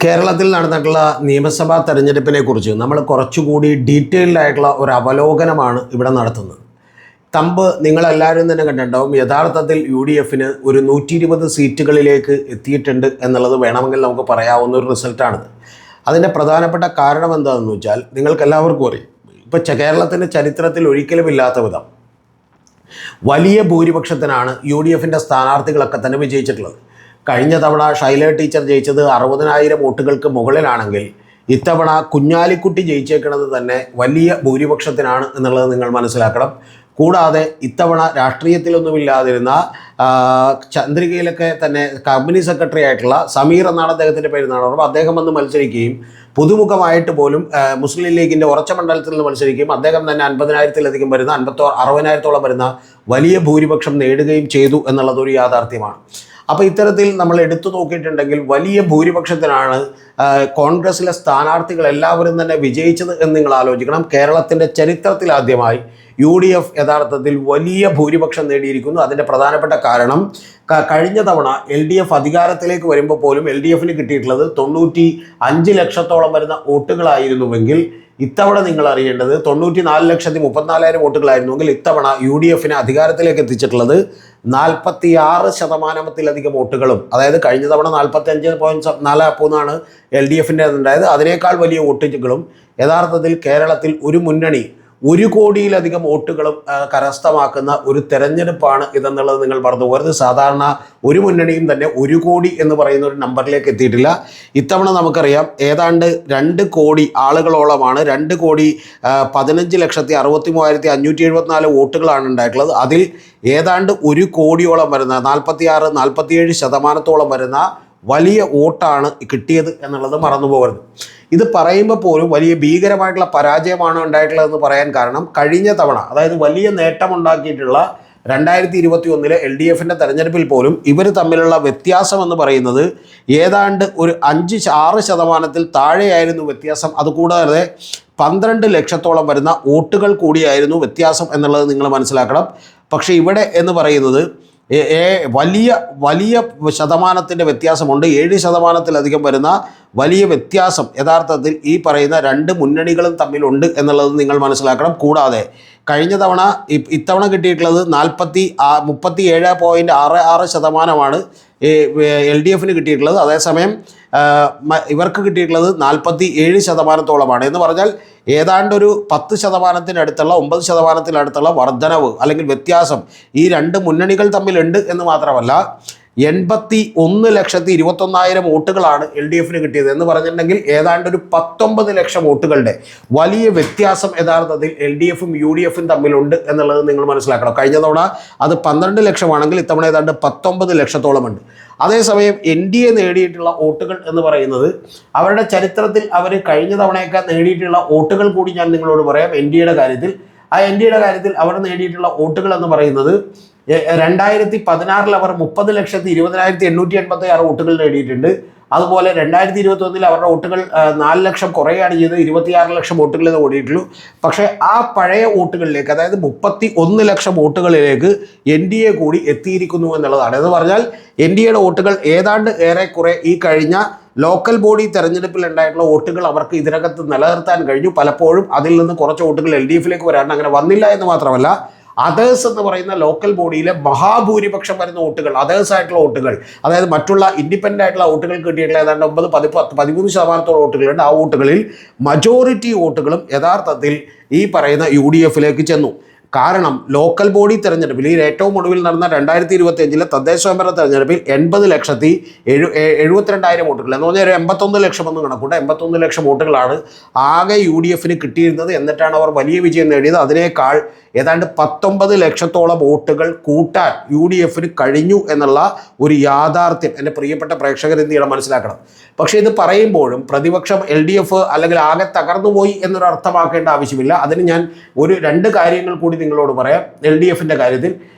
കേരളത്തിൽ നടന്നിട്ടുള്ള നിയമസഭാ തെരഞ്ഞെടുപ്പിനെ കുറിച്ച് നമ്മൾ കുറച്ചുകൂടി ഡീറ്റെയിൽഡ് ആയിട്ടുള്ള ഒരു അവലോകനമാണ് ഇവിടെ നടത്തുന്നത്. തമ്പ് നിങ്ങളെല്ലാവരും തന്നെ കണ്ടിട്ടുണ്ടാവും. യഥാർത്ഥത്തിൽ UDFന് ഒരു 120 സീറ്റുകളിലേക്ക് എത്തിയിട്ടുണ്ട് എന്നുള്ളത് വേണമെങ്കിൽ നമുക്ക് പറയാവുന്ന ഒരു റിസൾട്ടാണിത്. അതിൻ്റെ പ്രധാനപ്പെട്ട കാരണം എന്താണെന്ന് വെച്ചാൽ നിങ്ങൾക്കെല്ലാവർക്കും അറിയാം, ഇപ്പോൾ കേരളത്തിൻ്റെ ചരിത്രത്തിൽ ഒരിക്കലും ഇല്ലാത്ത വിധം വലിയ ഭൂരിപക്ഷത്തിനാണ് UDFൻ്റെ സ്ഥാനാർത്ഥികളൊക്കെ തന്നെ വിജയിച്ചിട്ടുള്ളത്. കഴിഞ്ഞ തവണ ഷൈല ടീച്ചർ ജയിച്ചത് 60,000 വോട്ടുകൾക്ക് മുകളിലാണെങ്കിൽ ഇത്തവണ കുഞ്ഞാലിക്കുട്ടി ജയിച്ചേക്കുന്നത് തന്നെ വലിയ ഭൂരിപക്ഷത്തിനാണ് എന്നുള്ളത് നിങ്ങൾ മനസ്സിലാക്കണം. കൂടാതെ ഇത്തവണ രാഷ്ട്രീയത്തിലൊന്നുമില്ലാതിരുന്ന ചന്ദ്രികയിലൊക്കെ തന്നെ കമ്പനി സെക്രട്ടറി ആയിട്ടുള്ള സമീർ എന്നാണ് അദ്ദേഹത്തിൻ്റെ പേരെന്നാണ് ഓർമ്മ. അദ്ദേഹം വന്ന് മത്സരിക്കുകയും പുതുമുഖമായിട്ട് പോലും മുസ്ലിം ലീഗിൻ്റെ ഉറച്ച മണ്ഡലത്തിൽ നിന്ന് മത്സരിക്കുകയും അദ്ദേഹം തന്നെ 50,000-ലധികം വരുന്ന 60,000-ഓളം വരുന്ന വലിയ ഭൂരിപക്ഷം നേടുകയും ചെയ്തു എന്നുള്ളതൊരു യാഥാർത്ഥ്യമാണ്. അപ്പോൾ ഇത്തരത്തിൽ നമ്മൾ എടുത്തു നോക്കിയിട്ടുണ്ടെങ്കിൽ വലിയ ഭൂരിപക്ഷത്തിനാണ് കോൺഗ്രസിലെ സ്ഥാനാർത്ഥികൾ എല്ലാവരും തന്നെ വിജയിച്ചത് എന്ന് നിങ്ങൾ ആലോചിക്കണം. കേരളത്തിൻ്റെ ചരിത്രത്തിലാദ്യമായി UDF യഥാർത്ഥത്തിൽ വലിയ ഭൂരിപക്ഷം നേടിയിരിക്കുന്നു. അതിൻ്റെ പ്രധാനപ്പെട്ട കാരണം കഴിഞ്ഞ തവണ LDF അധികാരത്തിലേക്ക് വരുമ്പോൾ പോലും LDFന് കിട്ടിയിട്ടുള്ളത് 95 ലക്ഷത്തോളം വരുന്ന വോട്ടുകളായിരുന്നുവെങ്കിൽ ഇത്തവണ നിങ്ങൾ അറിയേണ്ടത് 94,34,000 വോട്ടുകളായിരുന്നുവെങ്കിൽ ഇത്തവണ UDFനെ അധികാരത്തിലേക്ക് എത്തിച്ചിട്ടുള്ളത് 46%-ലധികം വോട്ടുകളും, അതായത് കഴിഞ്ഞ തവണ 45.43 LDFൻ്റെ ഉണ്ടായത്, അതിനേക്കാൾ വലിയ വോട്ടുകളും യഥാർത്ഥത്തിൽ കേരളത്തിൽ ഒരു മുന്നണി 1 കോടിയിലധികം വോട്ടുകളും കരസ്ഥമാക്കുന്ന ഒരു തെരഞ്ഞെടുപ്പാണ് ഇതെന്നുള്ളത് നിങ്ങൾ പറഞ്ഞു പോകരുത്. സാധാരണ ഒരു മുന്നണിയും തന്നെ 1 കോടി എന്ന് പറയുന്ന ഒരു നമ്പറിലേക്ക് എത്തിയിട്ടില്ല. ഇത്തവണ നമുക്കറിയാം ഏതാണ്ട് 2 കോടി ആളുകളോളമാണ് 2,15,63,574 വോട്ടുകളാണ് ഉണ്ടായിട്ടുള്ളത്. അതിൽ ഏതാണ്ട് 1 കോടിയോളം വരുന്ന 46-47% വരുന്ന വലിയ വോട്ടാണ് കിട്ടിയത് എന്നുള്ളത് മറന്നു പോകരുത്. ഇത് പറയുമ്പോൾ പോലും വലിയ ഭീകരമായിട്ടുള്ള പരാജയമാണ് ഉണ്ടായിട്ടുള്ളതെന്ന് പറയാൻ കാരണം കഴിഞ്ഞ തവണ, അതായത് വലിയ നേട്ടമുണ്ടാക്കിയിട്ടുള്ള 2021 LDFൻ്റെ തെരഞ്ഞെടുപ്പിൽ പോലും ഇവർ തമ്മിലുള്ള വ്യത്യാസം എന്ന് പറയുന്നത് ഏതാണ്ട് ഒരു 5-6% താഴെയായിരുന്നു വ്യത്യാസം. അതുകൂടാതെ 12 ലക്ഷത്തോളം വരുന്ന വോട്ടുകൾ കൂടിയായിരുന്നു വ്യത്യാസം എന്നുള്ളത് നിങ്ങൾ മനസ്സിലാക്കണം. പക്ഷേ ഇവിടെ എന്ന് പറയുന്നത് വലിയ ശതമാനത്തിൻ്റെ വ്യത്യാസമുണ്ട്. 7%-ലധികം വരുന്ന വലിയ വ്യത്യാസം യഥാർത്ഥത്തിൽ ഈ പറയുന്ന 2 മുന്നണികളും തമ്മിലുണ്ട് എന്നുള്ളത് നിങ്ങൾ മനസ്സിലാക്കണം. കൂടാതെ കഴിഞ്ഞ തവണ ഇത്തവണ കിട്ടിയിട്ടുള്ളത് 37.66% LDFന് കിട്ടിയിട്ടുള്ളത്. അതേസമയം ഇവർക്ക് കിട്ടിയിട്ടുള്ളത് 47%-ഓളമാണ്. എന്ന് പറഞ്ഞാൽ ഏതാണ്ട് ഒരു 10%-അടുത്തുള്ള 9%-അടുത്തുള്ള വർധനവ് അല്ലെങ്കിൽ വ്യത്യാസം ഈ 2 മുന്നണികൾ തമ്മിലുണ്ട് എന്ന് മാത്രമല്ല 81,21,000 വോട്ടുകളാണ് LDFന് കിട്ടിയത്. എന്ന് പറഞ്ഞിട്ടുണ്ടെങ്കിൽ ഏതാണ്ട് ഒരു 19 ലക്ഷം വോട്ടുകളുടെ വലിയ വ്യത്യാസം യഥാർത്ഥത്തിൽ LDFും UDFും തമ്മിലുണ്ട് എന്നുള്ളത് നിങ്ങൾ മനസ്സിലാക്കണം. കഴിഞ്ഞ തവണ അത് 12 ലക്ഷമാണെങ്കിൽ ഇത്തവണ ഏതാണ്ട് 19 ലക്ഷത്തോളമുണ്ട്. അതേസമയം NDA നേടിയിട്ടുള്ള വോട്ടുകൾ എന്ന് പറയുന്നത് അവരുടെ ചരിത്രത്തിൽ അവർ കഴിഞ്ഞ തവണയൊക്കെ നേടിയിട്ടുള്ള വോട്ടുകൾ കൂടി ഞാൻ നിങ്ങളോട് പറയാം. NDAയുടെ കാര്യത്തിൽ അവർ നേടിയിട്ടുള്ള വോട്ടുകൾ എന്ന് പറയുന്നത് 2016 അവർ 30,20,886 വോട്ടുകൾ നേടിയിട്ടുണ്ട്. അതുപോലെ 2021 അവരുടെ വോട്ടുകൾ 4 ലക്ഷം കുറയാണ് ചെയ്ത് 26 ലക്ഷം വോട്ടുകളിൽ ഓടിയിട്ടുള്ളൂ. പക്ഷേ ആ പഴയ വോട്ടുകളിലേക്ക്, അതായത് 31 ലക്ഷം വോട്ടുകളിലേക്ക് NDA കൂടി എത്തിയിരിക്കുന്നു എന്നുള്ളതാണ്. എന്ന് പറഞ്ഞാൽ NDAയുടെ വോട്ടുകൾ ഏതാണ്ട് ഏറെക്കുറെ ഈ കഴിഞ്ഞ ലോക്കൽ ബോഡി തെരഞ്ഞെടുപ്പിൽ ഉണ്ടായിട്ടുള്ള വോട്ടുകൾ അവർക്ക് ഇതിനകത്ത് നിലനിർത്താൻ കഴിഞ്ഞു. പലപ്പോഴും അതിൽ നിന്ന് കുറച്ച് വോട്ടുകൾ LDFലേക്ക് വരാണ്ട് അങ്ങനെ വന്നില്ല എന്ന് മാത്രമല്ല അതേഴ്സ് എന്ന് പറയുന്ന ലോക്കൽ ബോഡിയിലെ മഹാഭൂരിപക്ഷം വരുന്ന വോട്ടുകൾ, അതേഴ്സ് ആയിട്ടുള്ള വോട്ടുകൾ, അതായത് മറ്റുള്ള ഇൻഡിപെൻഡൻ്റ് ആയിട്ടുള്ള വോട്ടുകൾ കിട്ടിയിട്ടുള്ള ഏതാണ്ട് 13% വോട്ടുകളുണ്ട്. ആ വോട്ടുകളിൽ മജോറിറ്റി വോട്ടുകളും യഥാർത്ഥത്തിൽ ഈ പറയുന്ന UDFലേക്ക് ചെന്നു. കാരണം ലോക്കൽ ബോഡി തെരഞ്ഞെടുപ്പിൽ ഈ ഏറ്റവും ഒടുവിൽ നടന്ന 2025 തദ്ദേശ സ്വയംഭരണ തെരഞ്ഞെടുപ്പിൽ 80,72,000 വോട്ടുകൾ എന്ന് പറഞ്ഞാൽ 81 ലക്ഷം എന്ന് കണക്കൂട്ട 81 ലക്ഷം വോട്ടുകളാണ് ആകെ UDFന് കിട്ടിയിരുന്നത്. എന്നിട്ടാണ് അവർ വലിയ വിജയം നേടിയത്. അതിനേക്കാൾ ഏതാണ്ട് 19 ലക്ഷത്തോളം വോട്ടുകൾ കൂട്ടാൻ UDFന് കഴിഞ്ഞു എന്നുള്ള ഒരു യാഥാർത്ഥ്യം എൻ്റെ പ്രിയപ്പെട്ട പ്രേക്ഷകർ എന്ത് ചെയ്യണം, മനസ്സിലാക്കണം. പക്ഷേ ഇത് പറയുമ്പോഴും പ്രതിപക്ഷം LDF അല്ലെങ്കിൽ ആകെ തകർന്നുപോയി എന്നൊരു അർത്ഥമാക്കേണ്ട ആവശ്യമില്ല. അതിന് ഞാൻ 2 കാര്യങ്ങൾ കൂടി നിങ്ങളോട് പറയാം. LDFൻ്റെ കാര്യത്തിൽ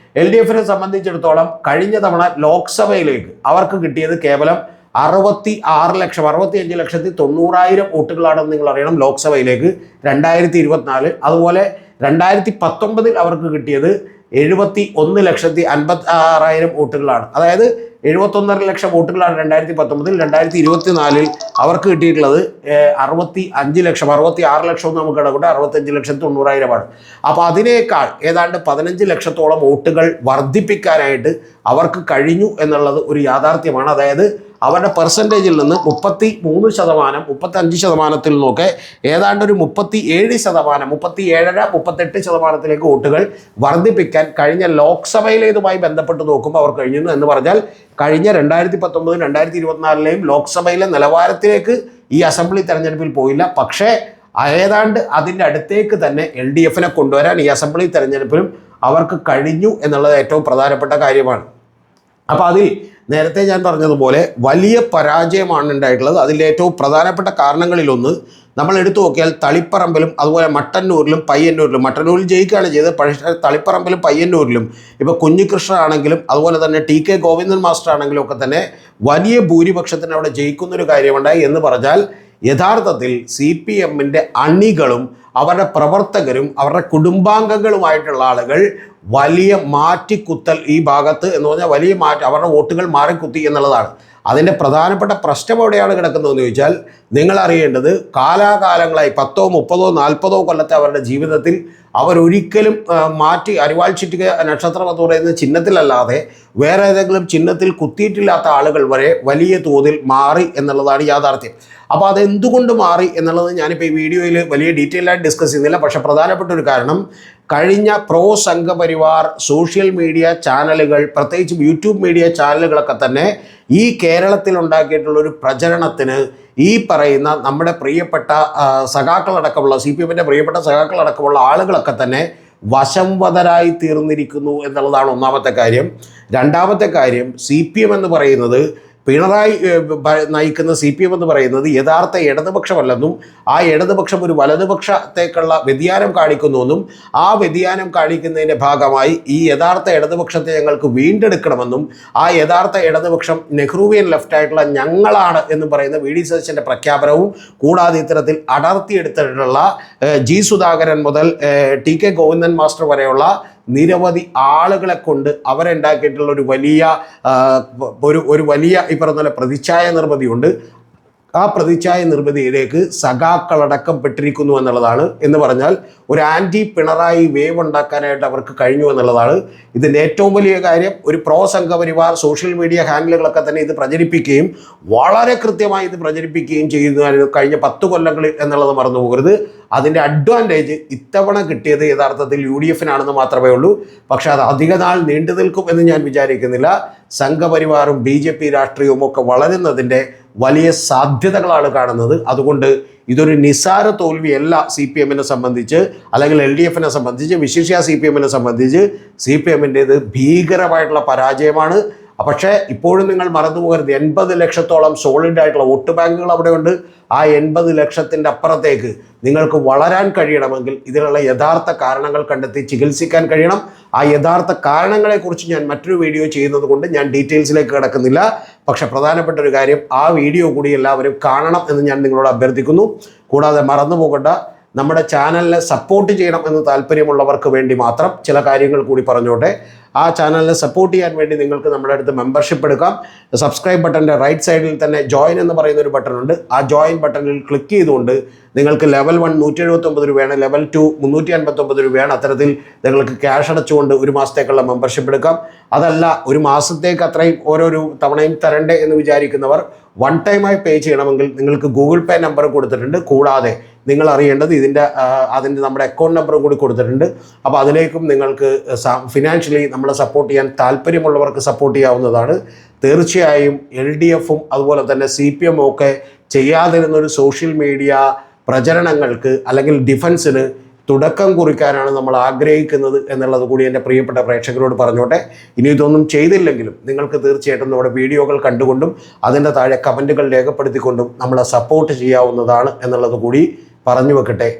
LDFനെ സംബന്ധിച്ചിടത്തോളം കഴിഞ്ഞ തവണ ലോക്സഭയിലേക്ക് അവർക്ക് കിട്ടിയത് കേവലം 65,90,000 വോട്ടുകളാണെന്ന് നിങ്ങൾ അറിയണം ലോക്സഭയിലേക്ക് 2024. അതുപോലെ 2019 അവർക്ക് കിട്ടിയത് 71,56,000 വോട്ടുകളാണ്. അതായത് 71.5 ലക്ഷം വോട്ടുകളാണ് 2019. 2024 അവർക്ക് കിട്ടിയിട്ടുള്ളത് 65 ലക്ഷം, 66 ലക്ഷം നമുക്ക് കിടക്കൂടെ, 65,90,000. അപ്പോൾ അതിനേക്കാൾ ഏതാണ്ട് 15 ലക്ഷത്തോളം വോട്ടുകൾ വർദ്ധിപ്പിക്കാനായിട്ട് അവർക്ക് കഴിഞ്ഞു എന്നുള്ളത് ഒരു യാഥാർത്ഥ്യമാണ്. അതായത് അവരുടെ പെർസെൻറ്റേജിൽ നിന്ന് 33%, 35%ത്തിൽ നിന്നൊക്കെ ഏതാണ്ട് ഒരു 37%, 37.5-38% വോട്ടുകൾ വർദ്ധിപ്പിക്കാൻ കഴിഞ്ഞ ലോക്സഭയിലേതുമായി ബന്ധപ്പെട്ട് നോക്കുമ്പോൾ അവർ കഴിഞ്ഞു എന്ന് പറഞ്ഞാൽ കഴിഞ്ഞ 2019, 2024 ലോക്സഭയിലെ നിലവാരത്തിലേക്ക് ഈ അസംബ്ലി തെരഞ്ഞെടുപ്പിൽ പോയില്ല. പക്ഷേ ഏതാണ്ട് അതിൻ്റെ അടുത്തേക്ക് തന്നെ LDFനെ കൊണ്ടുവരാൻ ഈ അസംബ്ലി തെരഞ്ഞെടുപ്പിലും അവർക്ക് കഴിഞ്ഞു എന്നുള്ളത് ഏറ്റവും പ്രധാനപ്പെട്ട കാര്യമാണ്. അപ്പോൾ അതിൽ നേരത്തെ ഞാൻ പറഞ്ഞതുപോലെ വലിയ പരാജയമാണ് ഉണ്ടായിട്ടുള്ളത്. അതിൻ്റെ ഏറ്റവും പ്രധാനപ്പെട്ട കാരണങ്ങളിലൊന്ന് നമ്മൾ എടുത്തു നോക്കിയാൽ തളിപ്പറമ്പിലും അതുപോലെ മട്ടന്നൂരിലും പയ്യന്നൂരിലും, മട്ടന്നൂരിൽ ജയിക്കുകയാണ് ചെയ്തത്, പക്ഷേ തളിപ്പറമ്പിലും പയ്യന്നൂരിലും ഇപ്പോൾ കുഞ്ഞികൃഷ്ണൻ ആണെങ്കിലും അതുപോലെ തന്നെ TK ഗോവിന്ദൻ മാസ്റ്റർ ആണെങ്കിലും ഒക്കെ തന്നെ വലിയ ഭൂരിപക്ഷത്തിന് അവിടെ ജയിക്കുന്നൊരു കാര്യമുണ്ടായി. എന്ന് പറഞ്ഞാൽ യഥാർത്ഥത്തിൽ CPMൻ്റെ അണികളും അവരുടെ പ്രവർത്തകരും അവരുടെ കുടുംബാംഗങ്ങളുമായിട്ടുള്ള ആളുകൾ വലിയ മാറ്റിക്കുത്തൽ ഈ ഭാഗത്ത് എന്ന് പറഞ്ഞാൽ വലിയ അവരുടെ വോട്ടുകൾ മാറിക്കുത്തി എന്നുള്ളതാണ്. അതിൻ്റെ പ്രധാനപ്പെട്ട പ്രശ്നം എവിടെയാണ് കിടക്കുന്നതെന്ന് ചോദിച്ചാൽ നിങ്ങൾ അറിയേണ്ടത് കാലാകാലങ്ങളായി 10, 30, 40 കൊല്ലത്തെ അവരുടെ ജീവിതത്തിൽ അവരൊരിക്കലും മാറ്റി അരിവാൾ ചുറ്റിക നക്ഷത്രം എന്ന് പറയുന്ന ചിഹ്നത്തിലല്ലാതെ വേറെ ഏതെങ്കിലും ചിഹ്നത്തിൽ കുത്തിയിട്ടില്ലാത്ത ആളുകൾ വരെ വലിയ തോതിൽ മാറി എന്നുള്ളതാണ് യാഥാർത്ഥ്യം. അപ്പോൾ അതെന്തുകൊണ്ട് മാറി എന്നുള്ളത് ഞാനിപ്പോൾ ഈ വീഡിയോയിൽ വലിയ ഡീറ്റെയിൽ ആയിട്ട് ഡിസ്കസ് ചെയ്യുന്നില്ല. പക്ഷേ പ്രധാനപ്പെട്ട ഒരു കാരണം കഴിഞ്ഞ പ്രോ സംഘപരിവാർ സോഷ്യൽ മീഡിയ ചാനലുകൾ, പ്രത്യേകിച്ച് യൂട്യൂബ് മീഡിയ ചാനലുകളൊക്കെ തന്നെ ഈ കേരളത്തിൽ ഉണ്ടാക്കിയിട്ടുള്ളൊരു പ്രചരണത്തിന് ഈ പറയുന്ന നമ്മുടെ പ്രിയപ്പെട്ട സഖാക്കളടക്കമുള്ള CPMൻ്റെ പ്രിയപ്പെട്ട സഖാക്കളടക്കമുള്ള ആളുകളൊക്കെ തന്നെ വശംവദരായി തീർന്നിരിക്കുന്നു എന്നുള്ളതാണ് ഒന്നാമത്തെ കാര്യം. രണ്ടാമത്തെ കാര്യം, CPM എന്ന് പറയുന്നത്, പിണറായി നയിക്കുന്ന CPM എന്ന് പറയുന്നത് യഥാർത്ഥ ഇടതുപക്ഷമല്ലെന്നും ആ ഇടതുപക്ഷം ഒരു വലതുപക്ഷത്തേക്കുള്ള വ്യതിയാനം കാണിക്കുന്നുവെന്നും ആ വ്യതിയാനം കാണിക്കുന്നതിൻ്റെ ഭാഗമായി ഈ യഥാർത്ഥ ഇടതുപക്ഷത്തെ ഞങ്ങൾക്ക് വീണ്ടെടുക്കണമെന്നും ആ യഥാർത്ഥ ഇടതുപക്ഷം നെഹ്റുവിയൻ ലെഫ്റ്റായിട്ടുള്ള ഞങ്ങളാണ് എന്ന് പറയുന്ന VD സതീശൻ്റെ പ്രഖ്യാപനവും കൂടാതെ ഇത്തരത്തിൽ അടർത്തിയെടുത്തിട്ടുള്ള G സുധാകരൻ മുതൽ TK ഗോവിന്ദൻ മാസ്റ്റർ വരെയുള്ള നിരവധി ആളുകളെ കൊണ്ട് അവരുണ്ടാക്കിയിട്ടുള്ള ഒരു വലിയ ഈ പറഞ്ഞ പോലെ പ്രതിച്ഛായ നിർമ്മിതിയുണ്ട്. ആ പ്രതിച്ഛായ നിർമ്മിതിയിലേക്ക് സഖാക്കളടക്കം പെട്ടിരിക്കുന്നു എന്നുള്ളതാണ്. എന്ന് പറഞ്ഞാൽ ഒരു ആൻറ്റി പിണറായി വേവ് ഉണ്ടാക്കാനായിട്ട് അവർക്ക് കഴിഞ്ഞു എന്നുള്ളതാണ് ഇതിൻ്റെ ഏറ്റവും വലിയ കാര്യം. ഒരു പ്രോ സംഘപരിവാർ സോഷ്യൽ മീഡിയ ഹാൻഡിലുകളൊക്കെ തന്നെ ഇത് പ്രചരിപ്പിക്കുകയും വളരെ കൃത്യമായി ഇത് പ്രചരിപ്പിക്കുകയും ചെയ്യുന്നതായിരുന്നു കഴിഞ്ഞ 10 കൊല്ലങ്ങളിൽ എന്നുള്ളത് മറന്നു പോകരുത്. അതിൻ്റെ അഡ്വാൻറ്റേജ് ഇത്തവണ കിട്ടിയത് യഥാർത്ഥത്തിൽ UDFനാണെന്ന് മാത്രമേ ഉള്ളൂ. പക്ഷേ അത് അധിക നാൾ നീണ്ടു നിൽക്കും എന്ന് ഞാൻ വിചാരിക്കുന്നില്ല. സംഘപരിവാറും BJP രാഷ്ട്രീയവും ഒക്കെ വളരുന്നതിൻ്റെ വലിയ സാധ്യതകളാണ് കാണുന്നത്. അതുകൊണ്ട് ഇതൊരു നിസാര തോൽവിയല്ല CPMനെ സംബന്ധിച്ച്, അല്ലെങ്കിൽ LDFനെ സംബന്ധിച്ച്, വിശേഷ CPMനെ സംബന്ധിച്ച് CPMൻ്റേത് ഭീകരമായിട്ടുള്ള പരാജയമാണ്. പക്ഷേ ഇപ്പോഴും നിങ്ങൾ മറന്നു പോകരുത്, 80 ലക്ഷത്തോളം സോളിഡ് ആയിട്ടുള്ള വോട്ട് ബാങ്കുകൾ അവിടെയുണ്ട്. ആ 80 ലക്ഷത്തിൻ്റെ അപ്പുറത്തേക്ക് നിങ്ങൾക്ക് വളരാൻ കഴിയണമെങ്കിൽ ഇതിനുള്ള യഥാർത്ഥ കാരണങ്ങൾ കണ്ടെത്തി ചികിത്സിക്കാൻ കഴിയണം. ആ യഥാർത്ഥ കാരണങ്ങളെക്കുറിച്ച് ഞാൻ മറ്റൊരു വീഡിയോ ചെയ്യുന്നത് കൊണ്ട് ഞാൻ ഡീറ്റെയിൽസിലേക്ക് കിടക്കുന്നില്ല. പക്ഷേ പ്രധാനപ്പെട്ട ഒരു കാര്യം, ആ വീഡിയോ കൂടി എല്ലാവരും കാണണം എന്ന് ഞാൻ നിങ്ങളോട് അഭ്യർത്ഥിക്കുന്നു. കൂടാതെ മറന്നു പോകേണ്ട, നമ്മുടെ ചാനലിനെ സപ്പോർട്ട് ചെയ്യണം എന്ന് താല്പര്യമുള്ളവർക്ക് വേണ്ടി മാത്രം ചില കാര്യങ്ങൾ കൂടി പറഞ്ഞോട്ടെ. ആ ചാനലിനെ സപ്പോർട്ട് ചെയ്യാൻ വേണ്ടി നിങ്ങൾക്ക് നമ്മുടെ അടുത്ത് മെമ്പർഷിപ്പ് എടുക്കാം. സബ്സ്ക്രൈബ് ബട്ടൻ്റെ റൈറ്റ് സൈഡിൽ തന്നെ ജോയിൻ എന്ന് പറയുന്ന ഒരു ബട്ടൺ ഉണ്ട്. ആ ജോയിൻ ബട്ടണിൽ ക്ലിക്ക് ചെയ്തുകൊണ്ട് നിങ്ങൾക്ക് ലെവൽ 1 179 രൂപയാണ്, ലെവൽ 2 359 രൂപയാണ്. അത്തരത്തിൽ നിങ്ങൾക്ക് ക്യാഷ് അടച്ചുകൊണ്ട് ഒരു മാസത്തേക്കുള്ള മെമ്പർഷിപ്പ് എടുക്കാം. അതല്ല ഒരു മാസത്തേക്ക് അത്രയും ഓരോ തവണയും തരണ്ടേ എന്ന് വിചാരിക്കുന്നവർ വൺ ടൈമായി പേ ചെയ്യണമെങ്കിൽ നിങ്ങൾക്ക് ഗൂഗിൾ പേ നമ്പർ കൊടുത്തിട്ടുണ്ട്. കൂടാതെ നിങ്ങൾ അറിയേണ്ടത് അതിൻ്റെ നമ്മുടെ അക്കൗണ്ട് നമ്പറും കൂടി കൊടുത്തിട്ടുണ്ട്. അപ്പോൾ അതിലേക്കും നിങ്ങൾക്ക് ഫിനാൻഷ്യലി നമ്മളെ സപ്പോർട്ട് ചെയ്യാൻ താല്പര്യമുള്ളവർക്ക് സപ്പോർട്ട് ചെയ്യാവുന്നതാണ്. തീർച്ചയായും LDFും അതുപോലെ തന്നെ CPM ഒക്കെ ചെയ്യാതിരുന്നൊരു സോഷ്യൽ മീഡിയ പ്രചരണങ്ങൾക്ക് അല്ലെങ്കിൽ ഡിഫൻസിന് തുടക്കം കുറിക്കാനാണ് നമ്മൾ ആഗ്രഹിക്കുന്നത് എന്നുള്ളത് കൂടി എൻ്റെ പ്രിയപ്പെട്ട പ്രേക്ഷകരോട് പറഞ്ഞോട്ടെ. ഇനി ഇതൊന്നും ചെയ്തില്ലെങ്കിലും നിങ്ങൾക്ക് തീർച്ചയായിട്ടും നമ്മുടെ വീഡിയോകൾ കണ്ടുകൊണ്ടും അതിൻ്റെ താഴെ കമൻറ്റുകൾ രേഖപ്പെടുത്തിക്കൊണ്ടും നമ്മളെ സപ്പോർട്ട് ചെയ്യാവുന്നതാണ് എന്നുള്ളത് കൂടി പറഞ്ഞു വെക്കട്ടെ.